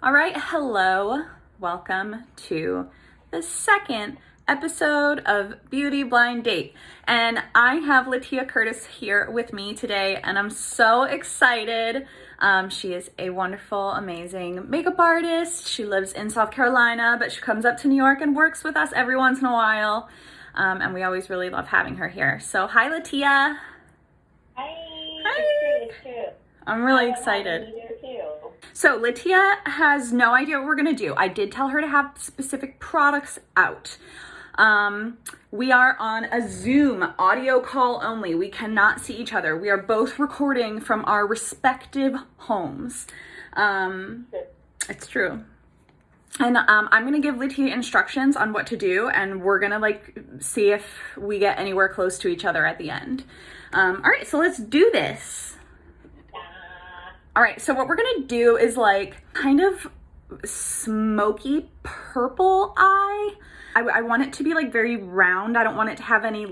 All right, hello. Welcome to the second episode of Beauty Blind Date. And I have Latia Curtis here with me today, and I'm so excited. She is a wonderful, amazing makeup artist. She lives in South Carolina, but she comes up to New York and works with us every once in a while. And we always really love having her here. So hi, Latia. Hi. It's true. I'm really excited. So Latia has no idea what we're gonna do. I did tell her to have specific products out. We are on a Zoom audio call only. We cannot see each other. We are both recording from our respective homes. It's true. And I'm gonna give Latia instructions on what to do, and we're gonna see if we get anywhere close to each other at the end. All right, so let's do this. All right, so what we're gonna do is kind of smoky purple eye. I want it to be very round. I don't want it to have any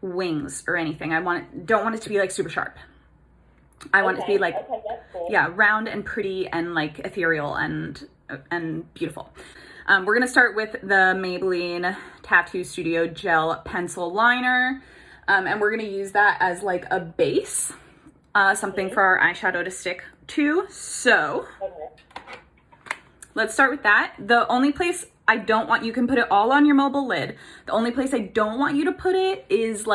wings or anything. Don't want it to be super sharp. I want it to be that's cool. Yeah, round and pretty and ethereal and beautiful. We're gonna start with the Maybelline Tattoo Studio Gel Pencil Liner, and we're gonna use that as a base. Something for our eyeshadow to stick to. So let's start with that. The only place I don't want, you can put it all on your mobile lid. The only place I don't want you to put it is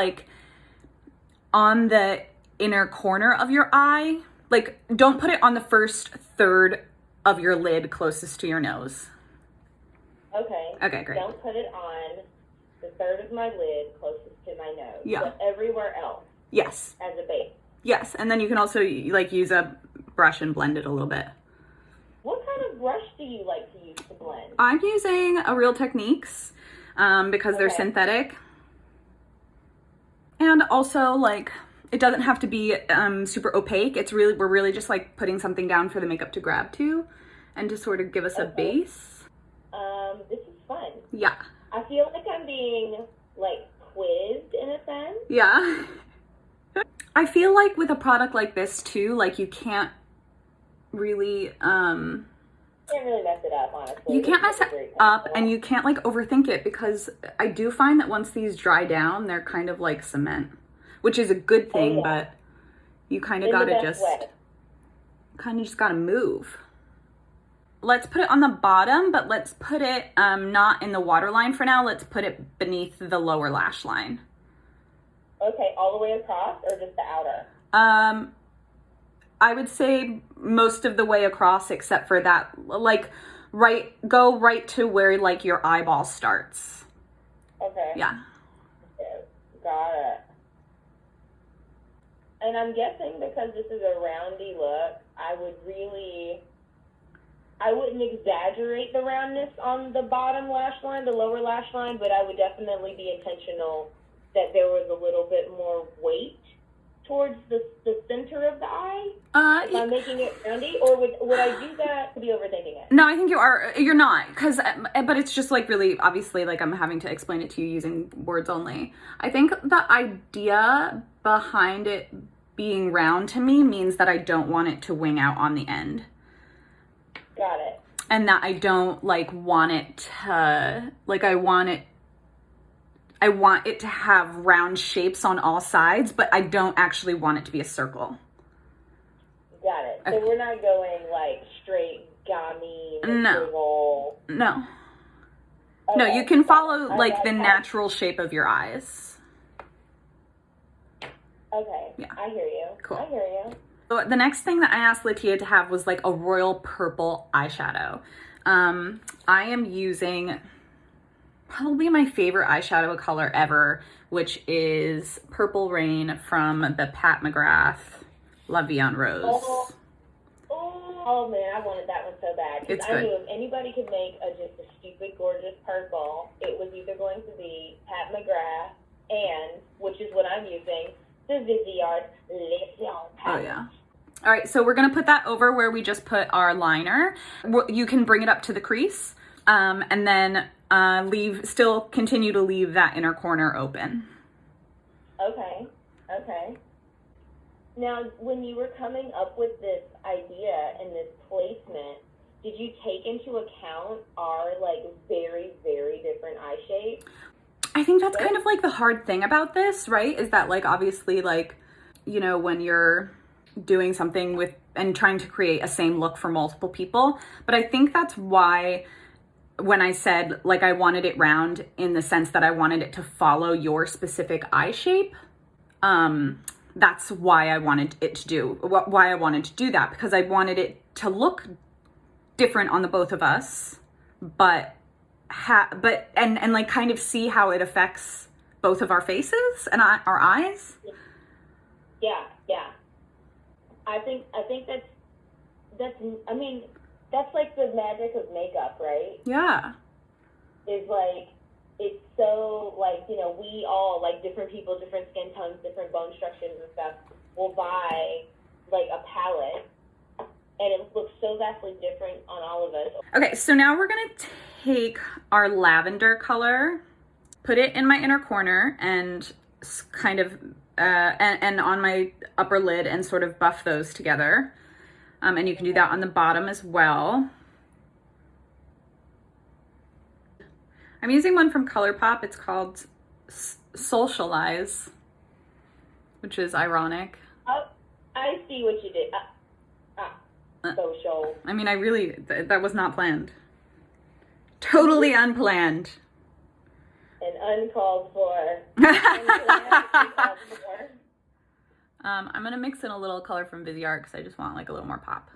on the inner corner of your eye. Don't put it on the first third of your lid closest to your nose. Okay, great. Don't put it on the third of my lid closest to my nose. Yeah. But everywhere else. Yes. As a base. Yes, and then you can also use a brush and blend it a little bit. What kind of brush do you like to use to blend? I'm using a Real Techniques because they're synthetic. And also it doesn't have to be super opaque. We're really just putting something down for the makeup to grab to and to sort of give us a base. This is fun. Yeah. I feel like I'm being quizzed in a sense. Yeah. I feel with a product like this too, you can't really Can't really mess it up, honestly. You can't mess it up, and you can't overthink it, because I do find that once these dry down, they're kind of like cement, which is a good thing, but you kind of gotta just gotta move. Let's put it on the bottom, but let's put it not in the waterline for now. Let's put it beneath the lower lash line. Okay, all the way across or just the outer? I would say most of the way across, except for that, go right to where your eyeball starts. Okay. Yeah. Okay, got it. And I'm guessing because this is a roundy look, I wouldn't exaggerate the roundness on the bottom lash line, the lower lash line, but I would definitely be intentional that there was a little bit more weight towards the center of the eye. Am I making it roundy, or would I do that to be overthinking it? No, I think you are. You're not, but it's just really obviously I'm having to explain it to you using words only. I think the idea behind it being round to me means that I don't want it to wing out on the end. Got it. And that I don't want it to I want it to have round shapes on all sides, but I don't actually want it to be a circle. Got it. So we're not going straight gummy, No. Okay. No, you can follow the natural shape of your eyes. Okay. Yeah. I hear you. Cool. I hear you. So the next thing that I asked Latia to have was a royal purple eyeshadow. I am using probably my favorite eyeshadow color ever, which is Purple Rain from the Pat McGrath La Vie en Rose. Oh man, I wanted that one so bad. It's I good. knew if anybody could make just a stupid, gorgeous purple, it was either going to be Pat McGrath and, which is what I'm using, the Viviard Lesion palette. Oh yeah. All right, so we're gonna put that over where we just put our liner. You can bring it up to the crease, and then continue to leave that inner corner open. Okay. Now, when you were coming up with this idea and this placement, did you take into account our, like, very, very different eye shape? I think that's kind of like the hard thing about this, right? Is that, like, obviously, like, you know, when you're doing something with and trying to create a same look for multiple people. But I think that's why when I said, like, I wanted it round in the sense that I wanted it to follow your specific eye shape, that's why I wanted it to do, why I wanted to do that, because I wanted it to look different on the both of us, but like kind of see how it affects both of our faces and our eyes. Yeah. I think that's I mean, that's like the magic of makeup, right? Yeah. Is like, it's so, like, you know, we all, like, different people, different skin tones, different bone structures and stuff, will buy, like, a palette, and it looks so vastly different on all of us. Okay, so now we're gonna take our lavender color, put it in my inner corner, and kind of, and on my upper lid, and sort of buff those together. And you can do that on the bottom as well. I'm using one from ColourPop. It's called Socialize, which is ironic. Oh, I see what you did. Social. I mean, I really, that was not planned. Totally unplanned. And uncalled for. I'm gonna mix in a little color from Viseart because I just want, like, a little more pop.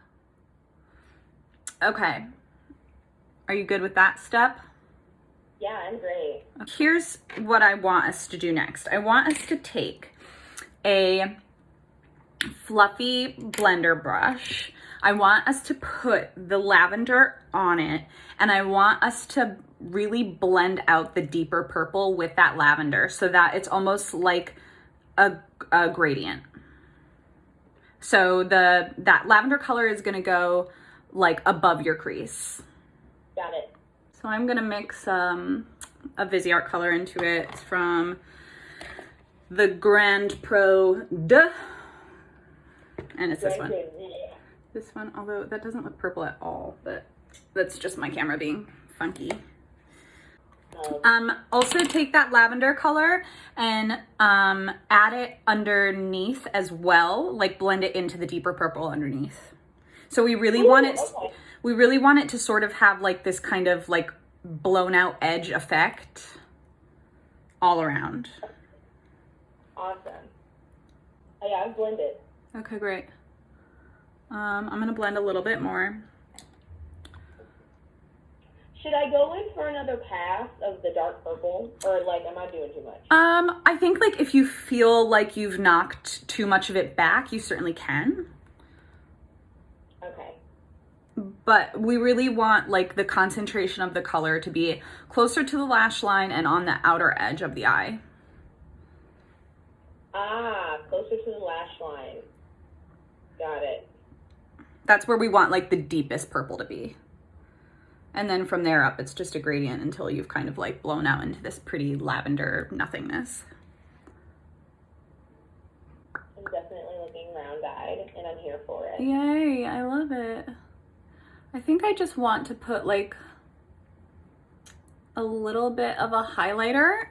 Okay. Are you good with that step? Yeah, I'm great. Here's what I want us to do next. I want us to take a fluffy blender brush. I want us to put the lavender on it, and I want us to really blend out the deeper purple with that lavender so that it's almost like a gradient. So that lavender color is gonna go, like, above your crease. Got it. So I'm gonna mix a Viseart color into it. It's from the Grand Pro De, and it's this one. This one, although that doesn't look purple at all, but that's just my camera being funky. Also take that lavender color and add it underneath as well, like blend it into the deeper purple underneath. So we really want it to sort of have, like, this kind of, like, blown out edge effect all around. Awesome. Oh, yeah, I've blended. Okay, great. I'm gonna blend a little bit more. Should I go in for another pass of the dark purple, or, like, am I doing too much? I think, like, if you feel like you've knocked too much of it back, you certainly can. Okay. But we really want, like, the concentration of the color to be closer to the lash line and on the outer edge of the eye. Ah, closer to the lash line. Got it. That's where we want, like, the deepest purple to be. And then from there up, it's just a gradient until you've kind of, like, blown out into this pretty lavender nothingness. I'm definitely looking round-eyed, and I'm here for it. Yay, I love it. I think I just want to put, like, a little bit of a highlighter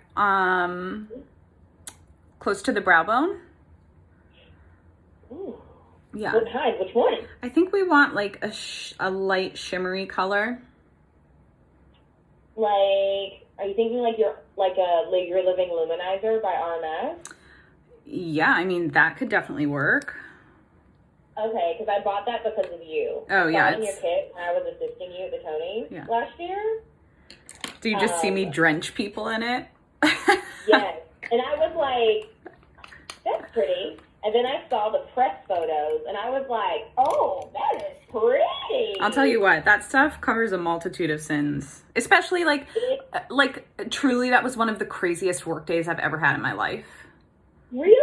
close to the brow bone. Ooh. Yeah. What kind? Which one? I think we want, like, a light shimmery color. Like, are you thinking like Your Living Luminizer by RMS? Yeah, I mean, that could definitely work. Okay, because I bought that because of you. Oh, yeah. In your kit when I was assisting you at the Tony last year. Do you just see me drench people in it? Yes. And I was like, that's pretty. And then I saw the press photos, and I was like, oh, that is pretty. I'll tell you what, that stuff covers a multitude of sins. Especially, like, truly, that was one of the craziest work days I've ever had in my life. Really?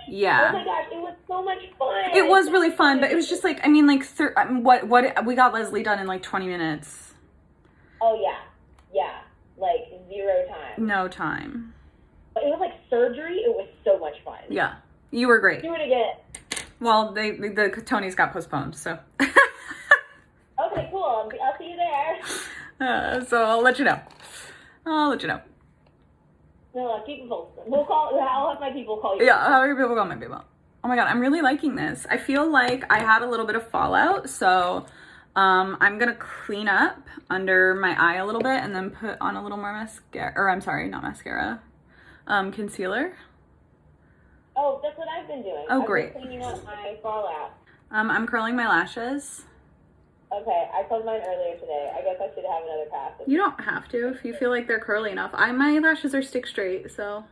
Yeah. Oh my gosh, it was so much fun. It was really fun, but it was just like, I mean, like, what we got Leslie done in like 20 minutes. Oh yeah, like 0 time. No time. But it was like surgery. It was so much fun. Yeah, you were great. Do it again. Well, the Tonys got postponed, so. Okay, cool. I'll So I'll let you know. No, keep it posted. I'll have my people call you. Yeah, I'll have your people call my people. Oh my god, I'm really liking this. I feel like I had a little bit of fallout, so I'm gonna clean up under my eye a little bit and then put on a little more mascara, or I'm sorry, not mascara, concealer. Oh, that's what I've been doing. Oh, great. I've been cleaning up my fallout. I'm curling my lashes. Okay, I curled mine earlier today. I guess I should have another pass. You don't have to if you feel like they're curly enough. My lashes are stick straight, so.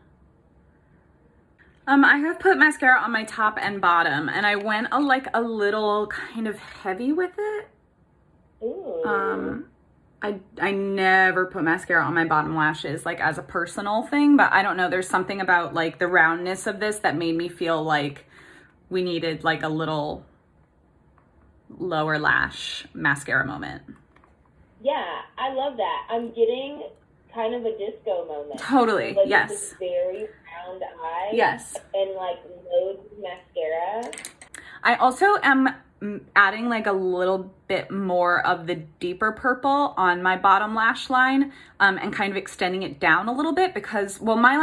I have put mascara on my top and bottom, and I went a little kind of heavy with it. Ooh. I never put mascara on my bottom lashes, like as a personal thing, but I don't know. There's something about like the roundness of this that made me feel like we needed like a little lower lash mascara moment. Yeah, I love that. I'm getting kind of a disco moment. Totally, like, yes. This very round eye. Yes. And like loads of mascara. I also am adding like a little bit more of the deeper purple on my bottom lash line, and kind of extending it down a little bit because, well, my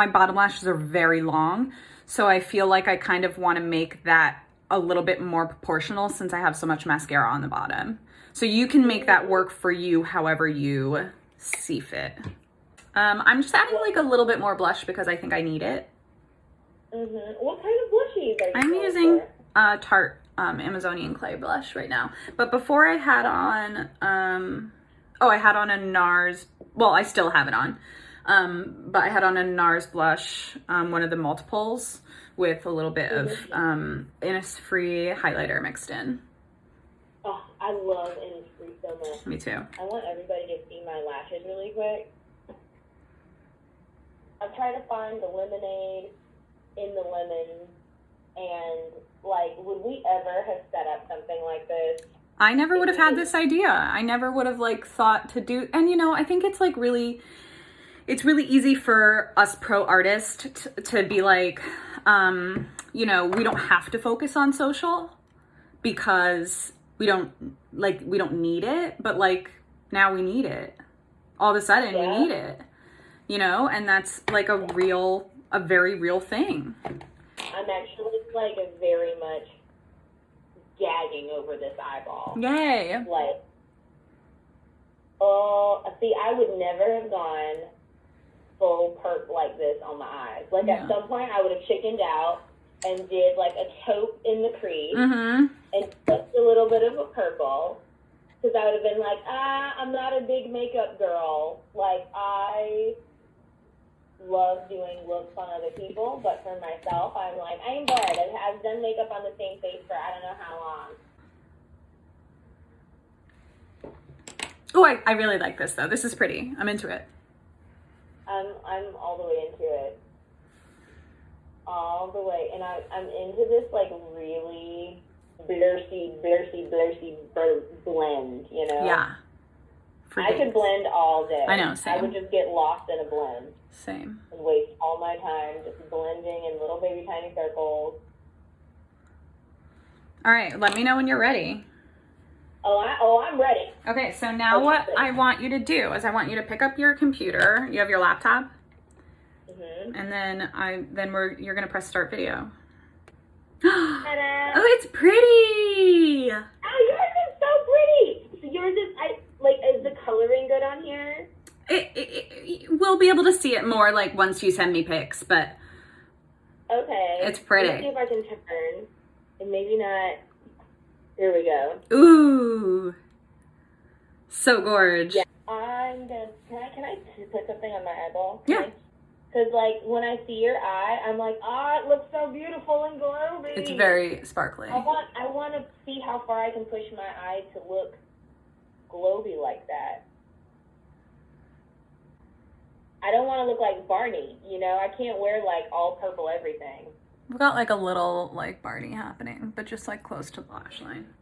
bottom lashes are very long. So I feel like I kind of want to make that a little bit more proportional since I have so much mascara on the bottom. So you can make that work for you however you see fit. I'm just adding like a little bit more blush because I think I need it. What kind of blushes are you I'm using Tarte Amazonian Clay blush right now. But before I had on, I had on a NARS, well, I still have it on. But I had on a NARS blush, one of the multiples with a little bit of Innisfree highlighter mixed in. Oh, I love Innisfree so much. Me too. I want everybody to see my lashes really quick. I'm trying to find the lemonade in the lemon, and like, would we ever have set up something like this? I never would have had this idea. I never would have like thought to do, and you know, I think it's like really, it's really easy for us pro artists to be like, you know, we don't have to focus on social because we don't need it, but like now we need it. All of a sudden we need it, you know, and that's like a very real thing. I'm actually like very much gagging over this eyeball. Yay. Like, oh, see, I would never have gone full perp like this on my eyes. Like at some point I would have chickened out and did like a taupe in the crease and just a little bit of a purple, because I would have been like, I'm not a big makeup girl. Like, I love doing looks on other people, but for myself, I'm like, I'm bored. I've done makeup on the same face for I don't know how long. Oh, I really like this though. This is pretty. I'm into it. I'm all the way into it. All the way. And I'm into this like really blurry blend, you know? Yeah. I could blend all day. I know, same. I would just get lost in a blend. Same. And waste all my time just blending in little baby tiny circles. All right, let me know when you're ready. I'm ready. Okay, so now what I want you to do is I want you to pick up your computer. You have your laptop? And then you're gonna press start video. Ta-da. Oh, it's pretty! Oh, yours is so pretty! So yours is the coloring good on here? We'll be able to see it more like once you send me pics, but okay. It's pretty. Let's see if I can turn. And maybe not. Here we go. Ooh. So gorge. Yeah. I'm gonna, can I put something on my eyeball? Yeah. Because, like, when I see your eye, I'm like, it looks so beautiful and glowy. It's very sparkly. I want to see how far I can push my eye to look glowy like that. I don't want to look like Barney, you know? I can't wear, like, all purple everything. We've got, like, a little, like, Barney happening, but just, like, close to the lash line.